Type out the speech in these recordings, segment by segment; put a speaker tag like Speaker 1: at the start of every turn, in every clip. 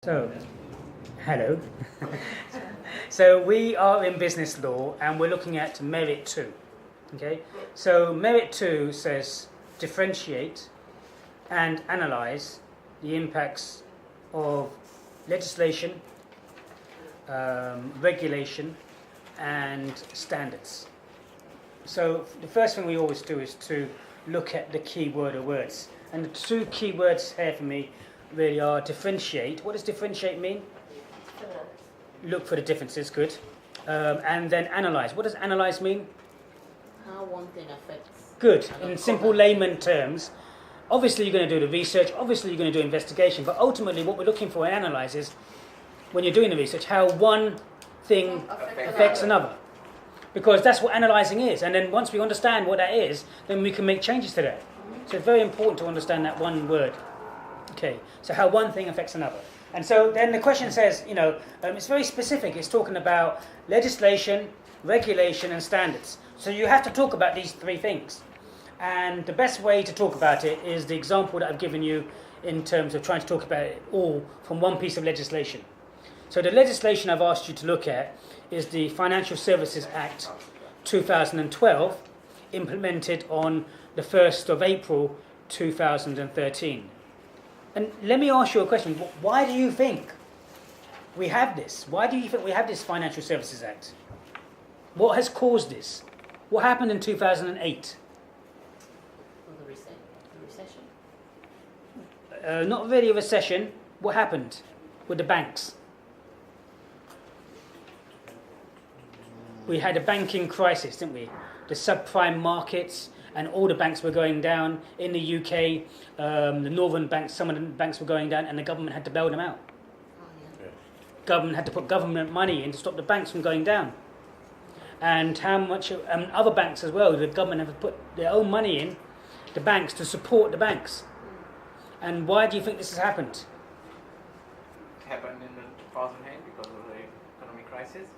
Speaker 1: So, hello. So we are in business law and we're looking at Merit 2. Okay? So Merit 2 says differentiate and analyze the impacts of legislation, regulation and standards. So the first thing we always do is to look at the key word or words. And the two key words here for me really are differentiate. What does differentiate mean? Look for the differences, good. And then analyze. What does analyze mean?
Speaker 2: How one thing affects.
Speaker 1: Good. In simple layman terms, obviously you're going to do the research, obviously you're going to do investigation, but ultimately what we're looking for in analyze is, when you're doing the research, how one thing affects another. Because that's what analysing is. And then once we understand what that is, then we can make changes to that. So it's very important to understand that one word. Okay, so how one thing affects another. And so then the question says, it's very specific. It's talking about legislation, regulation and standards. So you have to talk about these three things. And the best way to talk about it is the example that I've given you in terms of trying to talk about it all from one piece of legislation. So the legislation I've asked you to look at is the Financial Services Act 2012, implemented on the 1st of April 2013. And let me ask you a question. Why do you think we have this? Why do you think we have this Financial Services Act? What has caused this? What happened in 2008?
Speaker 2: The recession.
Speaker 1: Not really a recession. What happened with the banks? We had a banking crisis, didn't we? The subprime markets, and all the banks were going down. In the UK, the northern banks, some of the banks were going down, and the government had to bail them out. Government had to put government money in to stop the banks from going down. And how much, other banks as well, the government have put their own money in the banks to support the banks. And why do you think this has happened?
Speaker 3: It happened in the 2008 because of the economic crisis.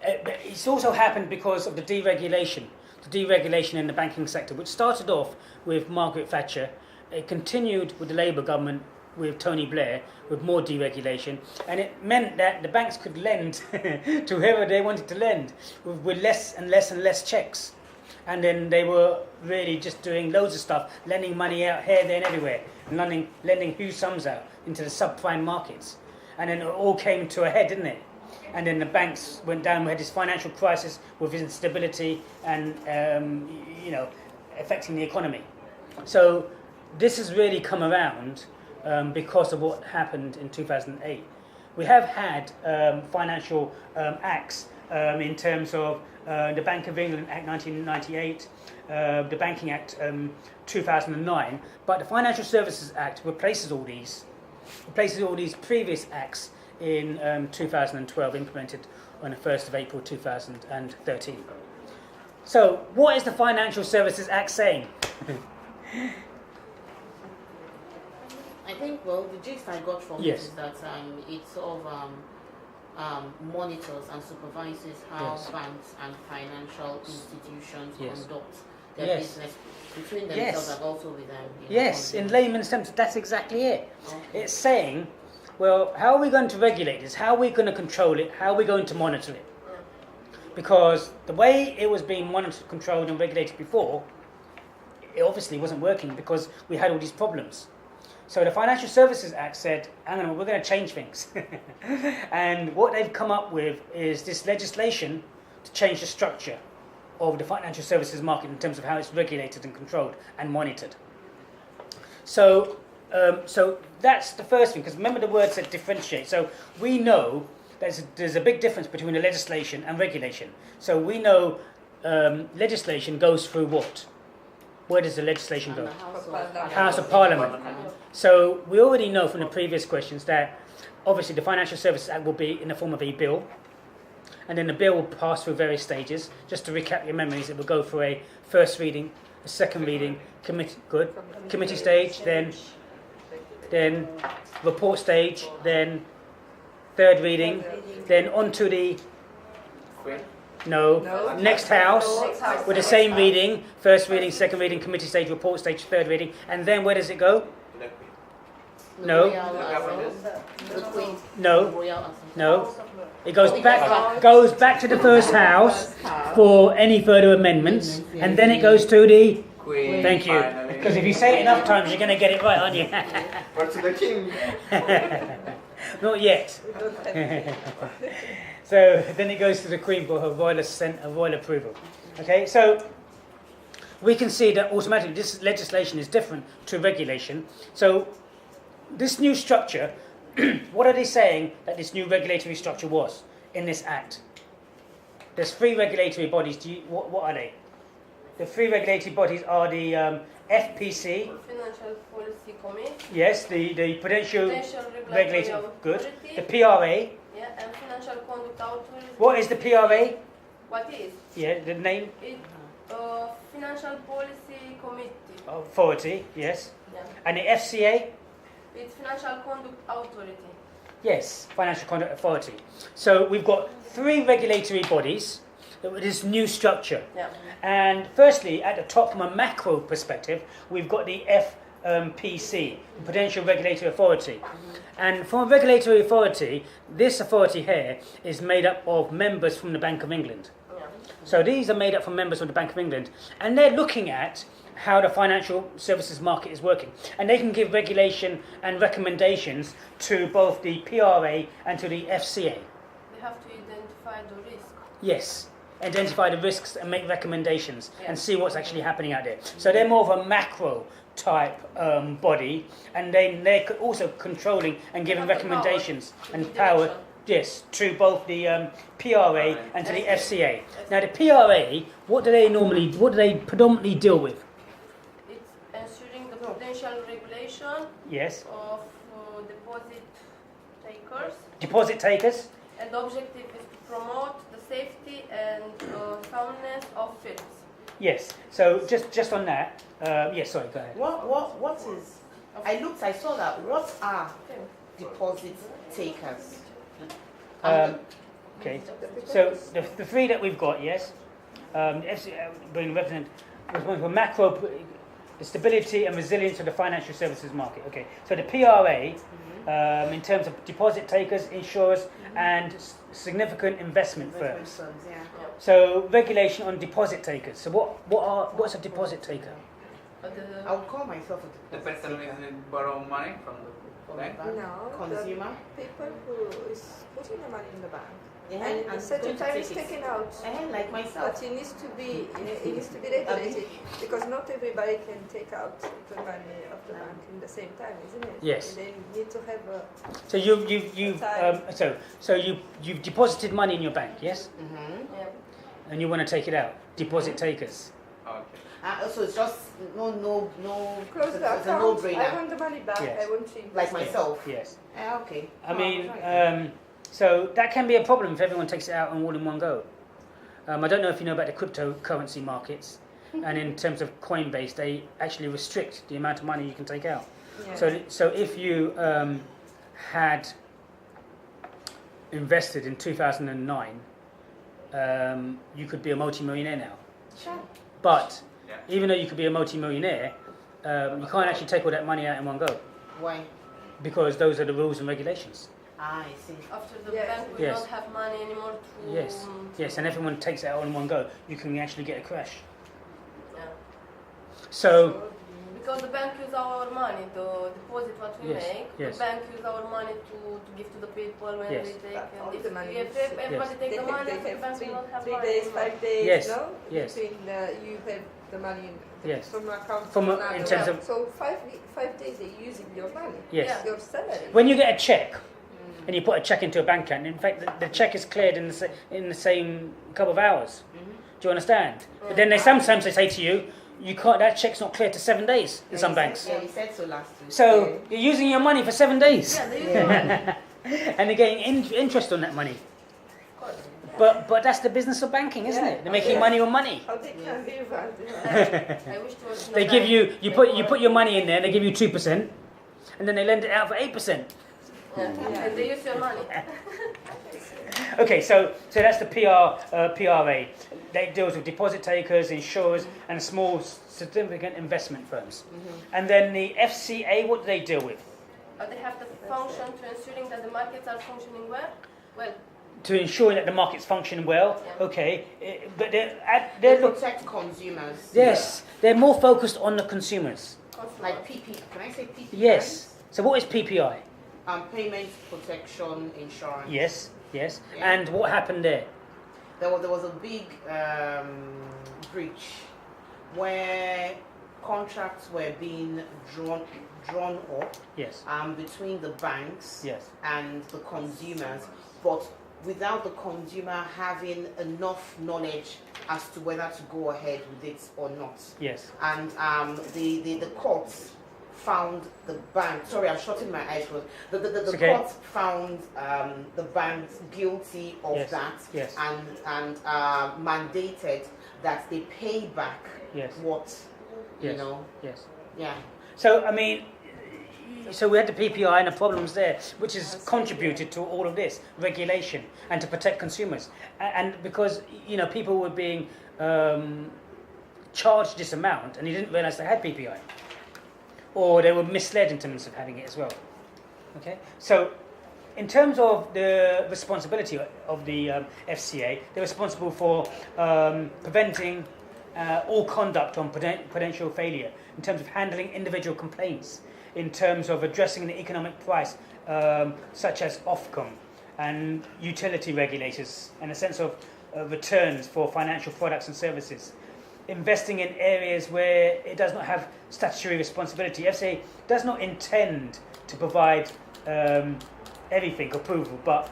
Speaker 1: It's also happened because of the deregulation in the banking sector, which started off with Margaret Thatcher. It continued with the Labour government, with Tony Blair, with more deregulation, and it meant that the banks could lend to whoever they wanted to lend with less and less and less checks. And then they were really just doing loads of stuff, lending money out here, there and everywhere, and lending huge sums out into the subprime markets. And then it all came to a head, didn't it? And then the banks went down. We had this financial crisis with instability and, affecting the economy. So this has really come around because of what happened in 2008. We have had financial acts in terms of the Bank of England Act 1998, the Banking Act 2009, but the Financial Services Act replaces all these previous acts in 2012, implemented on the 1st of April 2013. So, what is the Financial Services Act saying?
Speaker 2: I think, the gist I got from it is that it sort of monitors and supervises how banks and financial institutions conduct their business between themselves and also with them.
Speaker 1: Yes, in layman's terms, that's exactly it. Okay. It's saying, well, how are we going to regulate this? How are we going to control it? How are we going to monitor it? Because the way it was being monitored, controlled and regulated before, it obviously wasn't working because we had all these problems. So the Financial Services Act said, hang on, we're going to change things. And what they've come up with is this legislation to change the structure of the financial services market in terms of how it's regulated and controlled and monitored. So that's the first thing, because remember the word said differentiate. So we know there's a big difference between the legislation and regulation. So we know legislation goes through what? Where does the legislation go? House of Parliament. So we already know from the previous questions that obviously the Financial Services Act will be in the form of a bill, and then the bill will pass through various stages. Just to recap your memories, it will go through a first reading, a second reading, committee stage, then report stage, then third reading, then on to the next house with the same reading, first reading, second reading, committee stage, report stage, third reading, and then where does it go? No.
Speaker 2: Royal
Speaker 3: The government.
Speaker 2: the Queen.
Speaker 1: No,
Speaker 2: Royal
Speaker 1: no. It goes back to the first house for any further amendments, and then it goes to the.
Speaker 3: Queen.
Speaker 1: Thank you.
Speaker 3: Finally.
Speaker 1: Because if you say it enough times, you're going to get it right, aren't you?
Speaker 3: But to the king.
Speaker 1: Not yet.
Speaker 4: We don't have
Speaker 1: So then it goes to the Queen for her royal assent, her royal approval. Okay, so we can see that automatically this legislation is different to regulation. So this new structure, what are they saying that this new regulatory structure was in this act? There's 3 regulatory bodies. What are they? The 3 regulatory bodies are the FPC,
Speaker 4: Financial Policy Committee,
Speaker 1: yes, the Prudential
Speaker 4: Financial
Speaker 1: Regulatory,
Speaker 4: Regulatory
Speaker 1: good.
Speaker 4: Authority,
Speaker 1: The PRA.
Speaker 4: yeah, and Financial Conduct Authority.
Speaker 1: What is the PRA?
Speaker 4: What is?
Speaker 1: Yeah, the name,
Speaker 4: It Financial Policy Committee.
Speaker 1: authority, yes.
Speaker 4: Yeah.
Speaker 1: And the FCA?
Speaker 4: It's Financial Conduct Authority.
Speaker 1: Yes, Financial Conduct Authority. So we've got 3 regulatory bodies with this new structure.
Speaker 4: Yeah.
Speaker 1: And firstly, at the top, from a macro perspective, we've got the FPC, Prudential Regulatory Authority. And from a regulatory authority, this authority here is made up of members from the Bank of England.
Speaker 4: Yeah.
Speaker 1: So these are made up from members of the Bank of England, and they're looking at how the financial services market is working. And they can give regulation and recommendations to both the PRA and to the FCA.
Speaker 4: They have to identify the risk.
Speaker 1: Yes, identify the risks and make recommendations
Speaker 4: Yeah.
Speaker 1: and see what's actually happening out there. So they're more of a macro type body, and then they're also controlling and giving
Speaker 4: They have the power
Speaker 1: recommendations
Speaker 4: to
Speaker 1: and
Speaker 4: give
Speaker 1: power,
Speaker 4: direction.
Speaker 1: yes, to both the PRA and to the FCA. Now the PRA, what do they predominantly deal with?
Speaker 4: It's ensuring the prudential regulation
Speaker 1: Yes,
Speaker 4: of deposit takers,
Speaker 1: deposit takers.
Speaker 4: and the objective is to promote the safety and soundness of firms.
Speaker 1: Yes. So just on that, yes. Sorry, go ahead.
Speaker 5: What is? I saw that. What are deposit takers?
Speaker 1: Okay. So the 3 that we've got, yes, the FCA being responsible for macro, the stability and resilience of the financial services market. Okay. So the PRA, in terms of deposit takers, insurers, and significant investment firms.
Speaker 5: Yeah.
Speaker 1: So regulation on deposit takers. So what's a deposit taker?
Speaker 5: I would call myself a
Speaker 3: The person who borrow money from the bank.
Speaker 6: No,
Speaker 5: consumer.
Speaker 6: the people who is putting the money in the bank
Speaker 5: Yeah,
Speaker 6: and
Speaker 5: and
Speaker 6: a certain
Speaker 5: going to
Speaker 6: time is
Speaker 5: take it.
Speaker 6: taken out.
Speaker 5: Like myself.
Speaker 6: But it needs to be regulated because not everybody can take out the money of the bank in the same time, isn't it?
Speaker 1: Yes.
Speaker 6: And then you need to have a
Speaker 1: So you've deposited money in your bank, yes,
Speaker 4: Yeah.
Speaker 1: and you want to take it out. Deposit takers.
Speaker 3: Okay.
Speaker 5: So it's just no.
Speaker 6: close
Speaker 5: It's
Speaker 6: the
Speaker 5: a
Speaker 6: account.
Speaker 5: no-brainer.
Speaker 6: I want the money back.
Speaker 1: Yes.
Speaker 6: I want to invest
Speaker 5: Like
Speaker 6: it.
Speaker 5: myself.
Speaker 1: Yes.
Speaker 5: Okay.
Speaker 1: I mean, so that can be a problem if everyone takes it out and all in one go. I don't know if you know about the cryptocurrency markets, and in terms of Coinbase, they actually restrict the amount of money you can take out.
Speaker 6: Yeah.
Speaker 1: So if you had invested in 2009, you could be a multi-millionaire now.
Speaker 5: Sure.
Speaker 1: But
Speaker 3: Yeah.
Speaker 1: even though you could be a multi-millionaire, you can't actually take all that money out in one go
Speaker 5: Why?
Speaker 1: because those are the rules and regulations.
Speaker 5: I see.
Speaker 4: After the
Speaker 6: Yes.
Speaker 4: bank, we
Speaker 1: Yes.
Speaker 4: don't have money anymore to.
Speaker 1: Yes, yes, and everyone takes it out in one go. You can actually get a crash.
Speaker 4: Yeah.
Speaker 1: So
Speaker 4: Because the bank use our money, the deposit what we
Speaker 1: Yes,
Speaker 4: make,
Speaker 1: yes.
Speaker 4: the bank use our money to give to the people when
Speaker 1: Yes.
Speaker 4: we take.
Speaker 6: But all
Speaker 4: And if
Speaker 6: the money
Speaker 4: if
Speaker 6: is-
Speaker 4: everybody
Speaker 1: Yes.
Speaker 4: take
Speaker 6: They
Speaker 4: the money,
Speaker 6: have,
Speaker 4: the bank will not have
Speaker 6: 3
Speaker 4: money
Speaker 6: days,
Speaker 4: anymore.
Speaker 6: 5 days,
Speaker 1: Yes,
Speaker 6: no?
Speaker 1: yes.
Speaker 6: Between you have the money
Speaker 1: Yes.
Speaker 6: from one account
Speaker 1: From
Speaker 6: to
Speaker 1: a-
Speaker 6: another.
Speaker 1: in terms of-
Speaker 6: So 5 days they using your money.
Speaker 1: Yes.
Speaker 4: Yeah.
Speaker 6: Your salary.
Speaker 1: when you get a check and you put a check into a bank account, in fact, the check is cleared in the same couple of hours. Do you understand? But then they sometimes they say to you, you can't. That check's not cleared to 7 days in some banks.
Speaker 5: Yeah, you said so last week.
Speaker 1: So you're using your money for 7 days,
Speaker 4: Yeah, they use your money.
Speaker 1: and they're getting interest on that money. But that's the business of banking, isn't
Speaker 6: Yeah.
Speaker 1: it? They're making
Speaker 6: Yeah.
Speaker 1: money on money.
Speaker 6: How they can live and
Speaker 4: I wish to work in a
Speaker 1: They give
Speaker 4: bank.
Speaker 1: you put your money in there. They give you 2%, and then they lend it out for 8%.
Speaker 4: Yeah. And they use your money.
Speaker 1: Okay, so that's the PRA. They deals with deposit takers, insurers, and small significant investment firms. And then the FCA, what do they deal with?
Speaker 4: they have the function to ensuring that the markets are functioning well.
Speaker 1: To ensure that the market's function well,
Speaker 4: Yeah.
Speaker 1: okay, but
Speaker 5: They
Speaker 1: they're
Speaker 5: protect consumers.
Speaker 1: yes, they're more focused on the consumers.
Speaker 5: Like PP. Can I say PPI?
Speaker 1: Yes. So what is PPI?
Speaker 5: Payment protection insurance.
Speaker 1: Yes, yes.
Speaker 5: Yeah.
Speaker 1: And what happened there?
Speaker 5: There was a big breach where contracts were being drawn up
Speaker 1: Yes,
Speaker 5: between the banks
Speaker 1: yes,
Speaker 5: and the consumers, but without the consumer having enough knowledge as to whether to go ahead with it or not.
Speaker 1: yes,
Speaker 5: And the courts found the bank. Sorry, I'm shutting my eyes. The
Speaker 1: okay.
Speaker 5: courts found the banks guilty of
Speaker 1: Yes,
Speaker 5: that,
Speaker 1: yes.
Speaker 5: and mandated that they pay back
Speaker 1: yes,
Speaker 5: what you
Speaker 1: yes,
Speaker 5: know.
Speaker 1: yes.
Speaker 5: Yeah.
Speaker 1: So I mean, so we had the PPI and the problems there, which has contributed to all of this regulation and to protect consumers. And because people were being charged this amount and they didn't realise they had PPI, or they were misled in terms of having it as well. Okay, so in terms of the responsibility of the FCA, they're responsible for preventing all conduct on prudential failure, in terms of handling individual complaints, in terms of addressing the economic price, such as Ofcom and utility regulators, and a sense of returns for financial products and services. Investing in areas where it does not have statutory responsibility. FCA does not intend to provide everything approval, but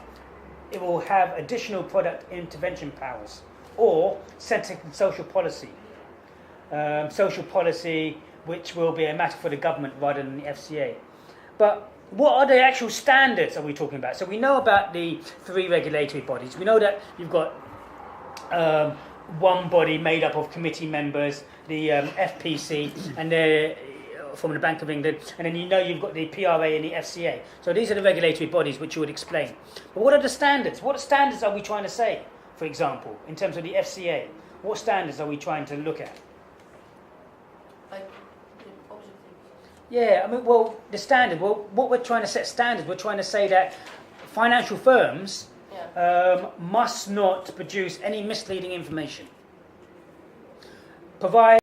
Speaker 1: it will have additional product intervention powers or centre social policy. Social policy which will be a matter for the government rather than the FCA. But what are the actual standards are we talking about? So we know about the 3 regulatory bodies. We know that you've got one body made up of committee members, the FPC, and they're from the Bank of England, and then you've got the PRA and the FCA. So these are the regulatory bodies which you would explain. But what are the standards? What standards are we trying to say, for example, in terms of the FCA? What standards are we trying to look at?
Speaker 4: Like the objectives.
Speaker 1: Yeah, I mean, well, the standard, well, what we're trying to set standards, we're trying to say that financial firms must not produce any misleading information. Provide